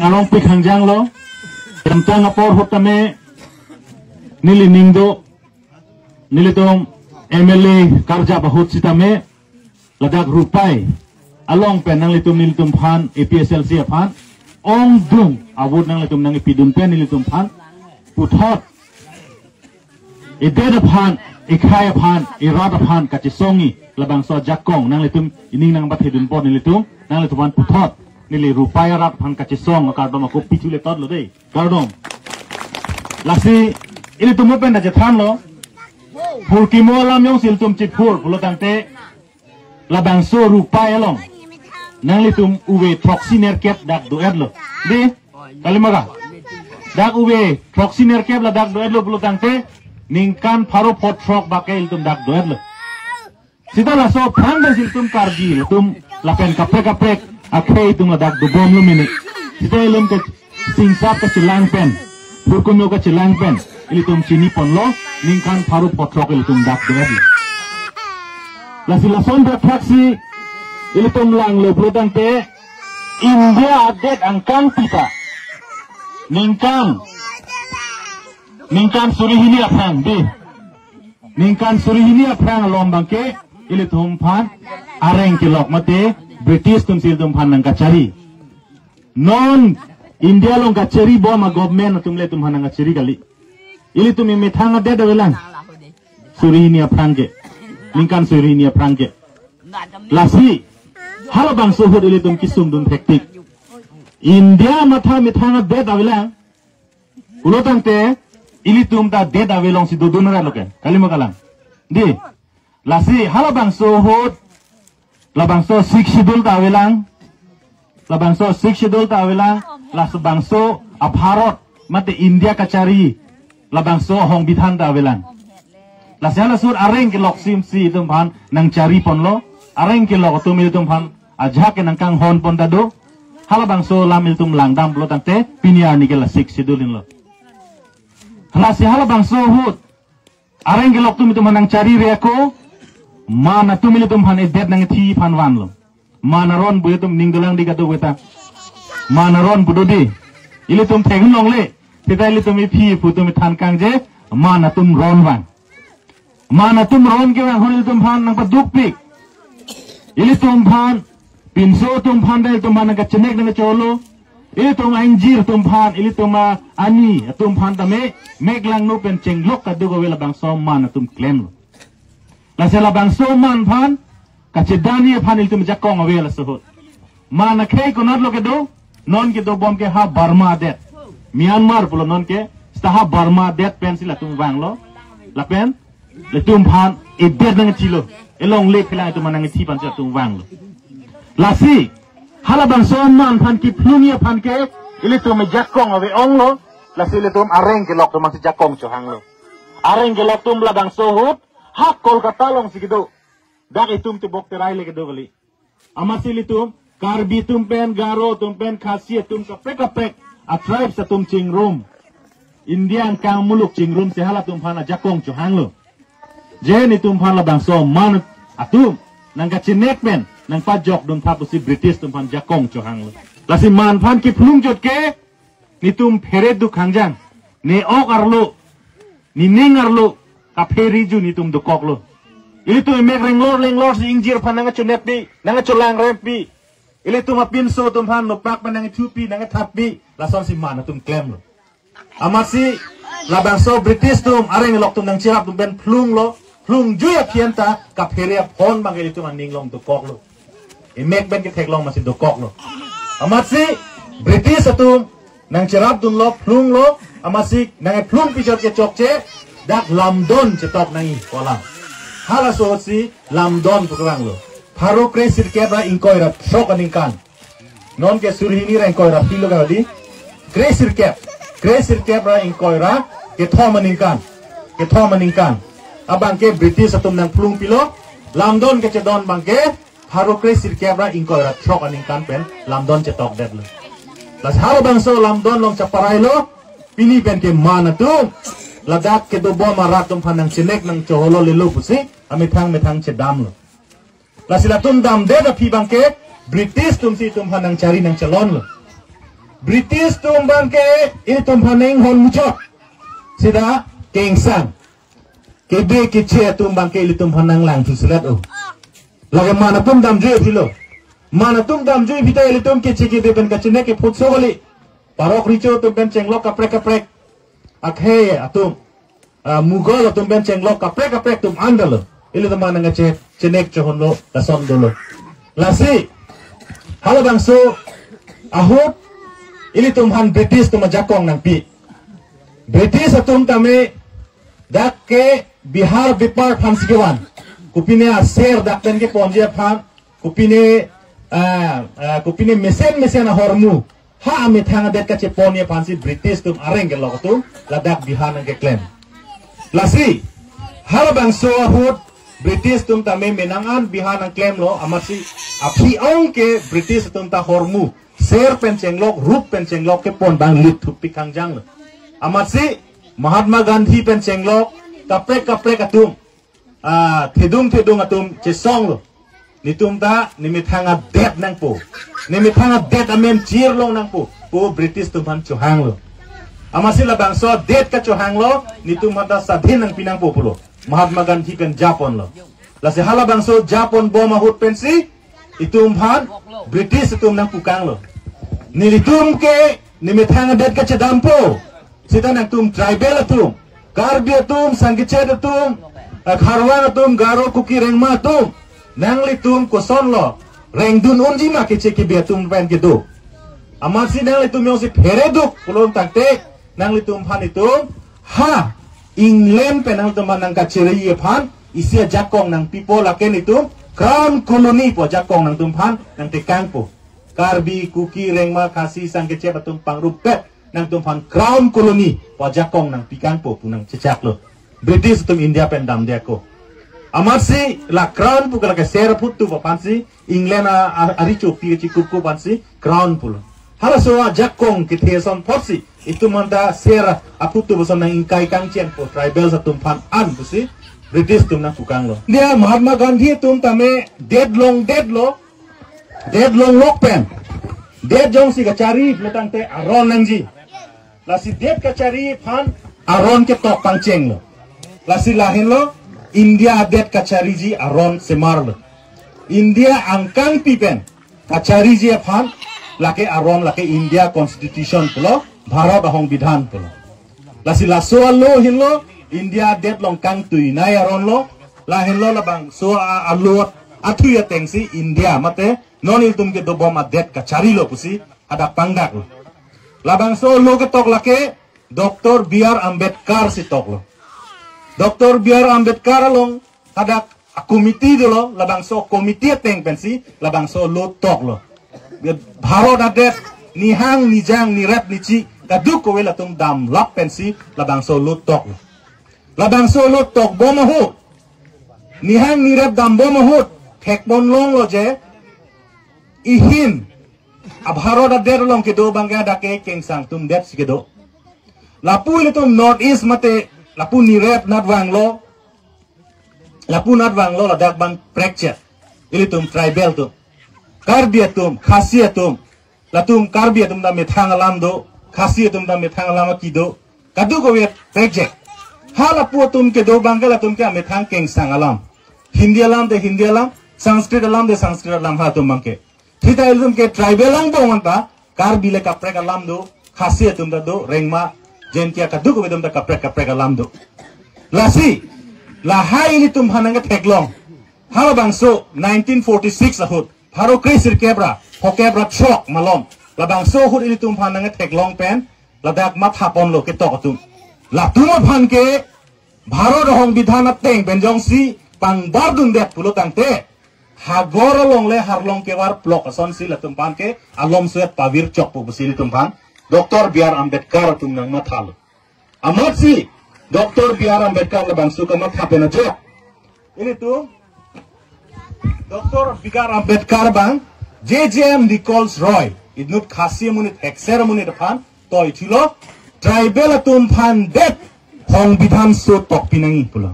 arong pik hangjang lo tamtang apor hotame nili ningdo nili tom MLA karja bahut sitame ladak rupai along pen nang litum nilitum phan APSLC phan ong dung awud nang litum nang ipidum pen nilitum phan puthot ideda phan ikhaya phan irada phan kachisongi labang so jakong nang litum ining nang bathidun pon nilitum nang litum phan puthot nili rupai rat phan kachisong kardom aku pichule tot lo dei kardom lasi ini tumo pen aja than lo Purki mo alam yung siltum chipur pulo tante labang so rupai along nang litum uwe troxiner kep dak do edlo di kalimaga dak uwe troxiner kep la dak do edlo pulo tante ningkan paro pot trok bakai litum dak do edlo sita la so panda siltum kargi litum lapen kaprek akhei tum la dak do bom lo mini sita ilum ke singsap ke cilang pen purkumyo ke cilang pen ilitum sini pon lo ningkan paru potrok ilitum dak doedlo la sila sonda taksi ilitum lang lo blodang te India adet angkang pita ningkan surihini apang di ningkan surihini apang lombang ke ilitum pan areng kilok mate British tum siltum pan nang kacari non India long kacari bo ma government tum le tum han nang kacari kali ili tumi metanga de dawelang surihini aprange lingkan surihini aprange lasi halabang suhud ili tum kisum dun tektik India matha metanga de dawelang ulotang te ili tum ta de dawelong si dudunara loke kalimo kalang di lasi halabang suhud labang so sik sidul dawelang labang so sik sidul dawelang lasbang so apharot mate India kacari labang so hong bithan da welang la sala sur areng ke lok sim si tum phan nang cari pon lo areng ke lok tum tum phan ajha ke nang kang hon pon da do halabang so lamil tum lang dam lo tante pinyar ni ke la sik sidulin lo la si halabang so hut areng ke lok tum nang cari reko mana tum tum phan e det nang thi phan wan lo mana ron bu tum ningdolang di gadu weta mana ron budodi ili tum theng long le kita ili tumi phi pu tumi than kang je mana tum ron ke wang hon ili tum phan nang paduk pik ili tum phan pinso tum phan dai tum mana ka chenek nang cholo ili tum anjir tum phan ili tum ani tum phan tame meglang no pen chenglok ka dugo wela bang so mana tum claim la sela bang so man phan ka chedani phan ili tum jakong awela so mana khei ko not lo ke do non ke do bom ke ha Burma det Myanmar pulo non ke staha Burma det pen sila tum wang lo la pen le tum phan e det nang chilo elong le khila tum nang chi pan tum wang lo la si halabang so man phan ki plumia phan ke ile tum jakong ave ong lo la si le tum areng ke lok tum si jakong cho hang lo areng ke lok tum labang so hut ha Kolkata long si kido dak itum te bok terai le kido kali amasi le tum karbi tum pen garo tum pen khasia tum kapek a tribe sa tum chingrum Indian kang muluk chingrum se hala tum phana jakong cho hanglo je ni tum phan labang so man atum nang ka chinek pen nang pa jok dum thapu si British tum phan jakong cho hanglo lasi man phan ki phlung jot ke ni tum phere du khangjang ne ok arlo ni ning arlo ka pheri ju ni tum du koklo ili tum mek lenglor si ingjir phan nang chunet pi nang chulang rempi ili tum apin so tum phan no pak nang thupi nang thapi la son si man tum claim lo amasi labang so British tum areng lok tum nang chirap tum ben phlung juya khienta ka pheria phon bang ili tum ning long to kok lo e mek ben ke thek long masi do kok lo amasi British tum nang chirap tum lo phlung lo amasi nang phlung pichot ke chokche dak lamdon chetok nang kolam hala so si lamdon pukrang lo Pharo kre sirket ra inkoira sok aningkan non ke surhini ra inkoira pilo ka di kre sirket ra inkoira ke thomaningkan abang ke British atum nang plung pilo lamdon ke chedon bangke Pharo kre sirket ra inkoira sok aningkan pen lamdon chetok det lo las haro bang so lamdon long chaparai lo pini pen ke mana tu ladak ke do bo maratum phanang chinek nang choholo lelo pusi amethang chedam lo la sila tum dam de da pi bangke British tum si tum hanang cari nang calon lo British tumban ke ini tumban neng hon mucok sida kengsang kebe kiche tumban ke ini tumban nang lang tusulat oh lagi mana tum dam jui philo mana tum dam jui phita ini tum kiche kebe ben kachine ke phutso goli parok richo tum ben cenglok kaprek akhe atum mugol tum ben cenglok kaprek tum andalo ini tumban nang che cenek chohon lo lason dolo lasi halo bangso ahut ini tumhan British tuma jakong nang pi British atum tame dak ke Bihar Bipar phan sikewan kupine aser dak pen ke ponje phan kupine mesen hormu ha ame thanga det ka che ponye phan si British tum areng ke lokatum ladak Bihar nang ke claim lasi halo bangso ahut British tum tame menangan Bihar nang claim lo amasi api ong ke British tum ta hormu ser pencenglok rup pencenglok ke pon bang lit thup pikang jang amat si Mahatma Gandhi pencenglok kaprek atum thedung atum cesong lo nitum ta nimithanga det nang po nimithanga det amem chir lo nang po British tumhan chohang lo amat si la bangso det ka chohang lo nitum hata sadhin nang pinang po pulo Mahatma Gandhi pen Japon lo la se hala bangso Japon boma hut pensi itum phan British itum nang pukang lo nilitum ke nimithanga det ka chadampo sita nang tum tribal atum karbi atum sangichet atum kharwan atum garo kuki rengma atum nang litum koson lo rengdun unji ma ke cheki be atum pen ke do amasi nang litum yo si phereduk pulon takte nang litum phan itum ha England penang teman nang kaciri phan isia jakong nang people laken itum crown colony po jakong nang tumpan nang tekang po karbi kuki rengma kasi sangkece patung pangrupet nang tumpan crown colony po jakong nang pikang po punang cecak lo British tum India pendam dia ko amarsi la crown pu kala ke ser putu po pansi England aricho pi kuku pansi crown pulo hala so jakong kiteson porsi itu manda ser aputu bosan nang ingkai kangchen po tribal sa tumpan an pusi British tum nang pukang lo dia Mahatma Gandhi tum tame dead long lok pen dead jong si kacari metang te aron nangji la si dead kacari phan aron ke tok pangcheng lo la si lahin lo India dead kacari ji aron semar lo India angkang pipen kacari ji phan lake aron lake India constitution pulo Bharat ahong bidhan pulo la si la so lo hin lo India det long kang tui nai aron lo lahin lo labang so aluat atu ya tengsi India mate nonil tum ke do bom det kacari lo pusi ada panggak lo labang so lo ke tok lake Dr. B.R. Ambedkar si tok lo Dr. B.R. Ambedkar long ada komiti do lo labang so komiti teng pensi labang so lo tok lo Bharat adet nihang nijang nirep nici kaduk ko wela tum dam lap pensi labang so lo tok lo labang solo tok bomahut nihang nirap dam bomahut thekbon long lo je ihin abharo da der long ke do bangga da ke kengsang tum det sike do lapu ile tum north east mate lapu nirap nat wang lo la dak bang prekche ile tum tribal tum karbiatum khasiatum latum karbiatum da methang alam do khasiatum da methang alam ki do kadu ko wet prekche hala puatum ke do bangala tum ke ame thang keng sang alam hindi alam de hindi alam sanskrit alam de sanskrit alam ha tum bangke thita ilum ke tribal alam bo manta kar bile kaprek alam do khasi tum da do rengma jentia ka dugo bedum da kaprek alam do lasi la hai ni tum hananga theklong hala bangso 1946 ahut haro krisir kebra hokebra chok malom la bangso hut ini tum hananga theklong pen ladak mat hapon lo ke tok la tuma phan ke Bharat hong bidhan teng benjong si pang bardung det pulo tangte hagor long le harlong ke war plok son si la tum pan ke alom suet pavir chok pu busil tum pan Dr. B.R. Ambedkar tum nang mathal amat si Dr. B.R. Ambedkar la bangsu ka matha pena je ini tu Dr. B.R. Ambedkar bang JJM Nichols Roy idnut khasi munit exer munit pan toy thilo tribal atum phan det hong bidhan so tok pinangi pula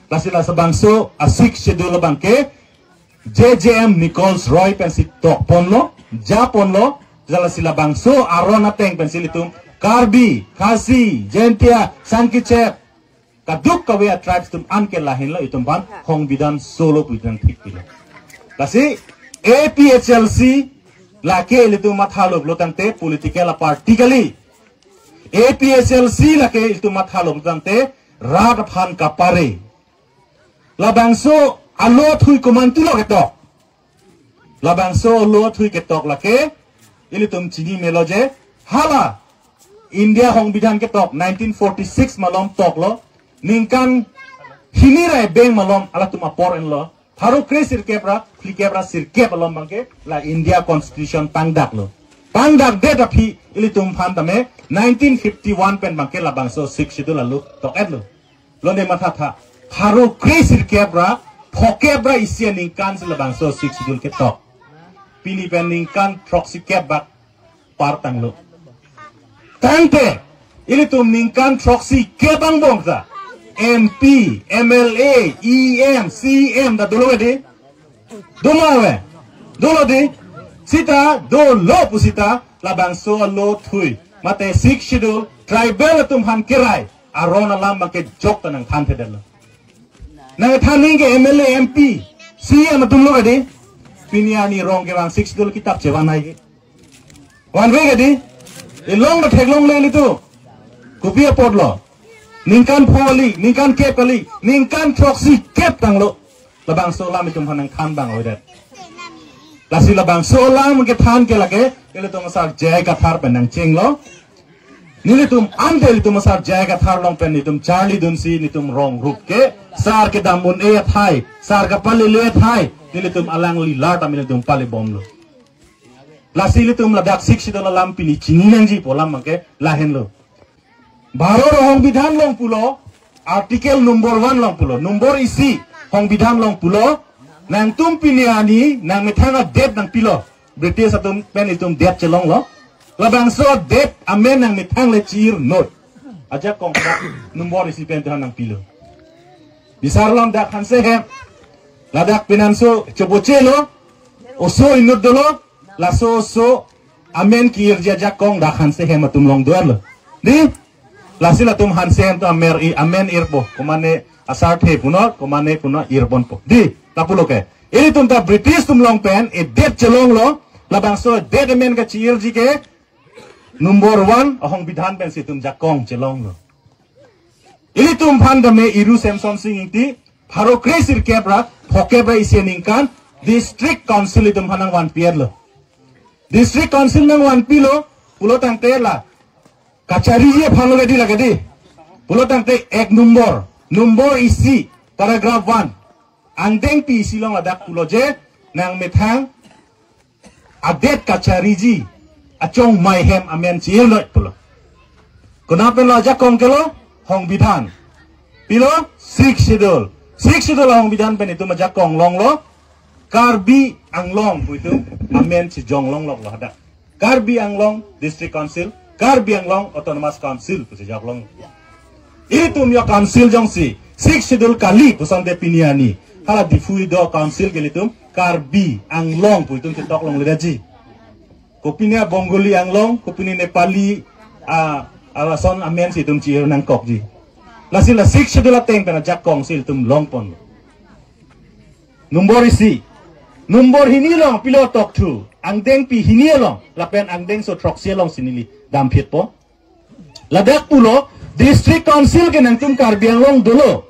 lasila sabangso asik schedule bangke JJM Nichols Roy pensi tok ponlo japon lo Jala sila bangso arona teng pensilitum Karbi, Khasi, Jentia, Sankicep, kaduk kawe tribes tum anke lahin lo itum ban hong bidan solo bidan thik pila. Kasi APHLC lake ilitum mathalog lotante political party APHLC lake ilitum mathalog lotante rad phan kapare. Labangso alo thui kumantulo ketok. Labangso alo thui ketok lake ilitum chini meloje hala India hong bidan ketok 1946 malom tok lo ningkan hinirai beng malom ala tuma por en lo tharu kre sirkebra flikebra sirkeb alom bangke la India constitution pangdak lo pangdak de tapi ilitum phan tame 1951 pen bangke la bangso 6 schedule lo tok et lo ne matha tha tharu kre sirkebra phokebra isia ningkan sila bangso 6 schedule ketok pini pen ningkan proxy kebak partang lo Tante, ini tuh ningkan proxy kebang bongsa, MP, MLA, EM, CM, dah dulu di, dulu di, sita dulu pusita, labang so lo thui, mate 6 schedule, tribal tuh han kirai, aron alam bangke jok tanang tante dulu. Nang taning ke MLA, MP, CM dulu di, piniani rong ke bang 6 schedule kitab cewan lagi, one way di. Ilong na teglong le itu, kupia podlo, ningkan poli, ningkan kepali, ningkan proxy kep tanglo, labang solam itu hanang kan bang oidet. Lasi labang solam ke tan ke lage, ile tu masar jaya kathar penang cenglo, nile tum andel itu masar jaya kathar long pen itu Charlie Dunsi itu rong rup ke, sar ke damun thai, sar kapali le thai, nile tum alang lilar tamile tum pali bom lo. Lasi itu meladak 6 schedule lam pini chini nanji polam make lahen lo. Baro hong bidhan long pulo artikel number 1 long pulo number isi hong bidhan long pulo nang tum pini ani nang methanga date nang pilo British atum pen itum date chelong lo labang so date amen nang methang le chir note aja kong number isi pen nang pilo bisar lam dak han se hem ladak pinanso choboche lo oso inut dolo laso so amen kir jajak kong dakhan se hematum long duel di lasila tum han se to amer I amen irpo komane asar the puno komane puno irbon po di tapulo ke ini tum ta British tum long pen e det chelong lo labang so det amen ka chir ji ke number 1 ahong bidhan pen situm jakong chelong lo ini tum phandame iru samson sing ti pharo kresir kebra phokebra iseningkan district council itum hanang wan pier lo District Council nang wan pilo pulo tangte la kachari je phalo gadi lagadi pulo tangte ek number isi paragraph 1 angdeng pi silong adak pulo je nang methang adet kachari ji achong maihem amen chiel lo pulo konapen la jakong kelo hong bidhan pilo 6 schedule hong bidhan pen itu majakong long lo Karbi Anglong itu amen si Jonglong lo ada. Karbi Anglong District Council, Karbi Anglong Autonomous Council tu si Jonglong. Itu mio council jongsi 6 schedule kali pusan de piniani. Hala difui do council gelitum Karbi Anglong pu itu ketok long ledaji. Kopinia Bongoli Anglong, kopini Nepali alason amen si tum cier nang kokji. Lasila 6 schedule teng pena jakong sil tum long pon. Number isi Number hinilong pilo tok tu angdeng pi hinilong lapen angdeng so trok sialong sinili dampit po ladak pulo district council ke nang tum Karbi Anglong dulu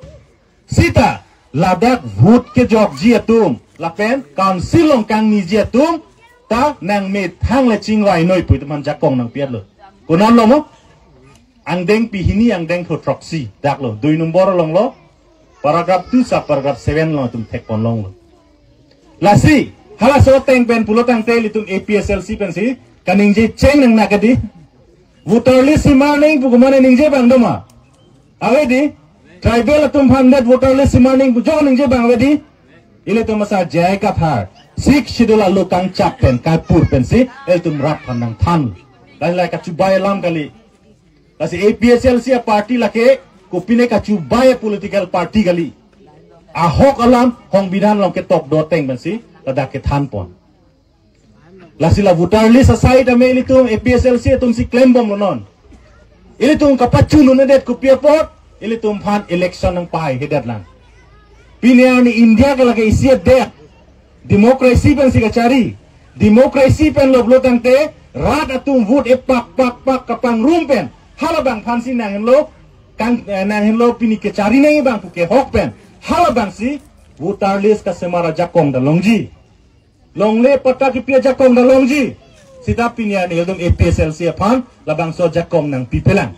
sita ladak vote ke jok ji atum lapen council long kang ni ji atum ta nang met hang le chingwai noi pu man jakong nang piat lo kunan lo mo angdeng pi hini angdeng so trok si dak lo 2 number long lo paragraph 2 sa paragraph 7 lo tum tek pon long lo Lasi, hala so teng pen pulo tang tel itum APSLC pen si kaning je cheng nang nakadi voter list simaning bu kumane ning je bang doma awedi tribal atum phandat voter list simaning bu jo ning je bang awedi ile to masa jai ka thar 6 schedule alu kang chap pen ka pur pen si el tum rap phanang than lai ka chubai lam kali lasi APSLC party lake kopine ka chubai political party kali ahok alam hong bidhan long ketok do teng bensi ladak ke than pon La sila voter list aside ame ilitung APSLC tung si claim bom lonon. Ilitung kapacu nunedet kupia pot, ilitung pan election ng pahay hedat lang. Piniaw ni India kalagay isiyat dek. Demokrasi pen si kacari. Demokrasi pen loblotang te, rat atung vote pak kapang rumpen. Halabang pansi nangin lo, kang nangin lo pini kacari nangi bang puke hok pen. Halabang si voter list ka semara jakong da longji. Longle pata ki pia jakong da longji. Sida piniaw ni ildong APSLC pan labang so jakong ng pipelang.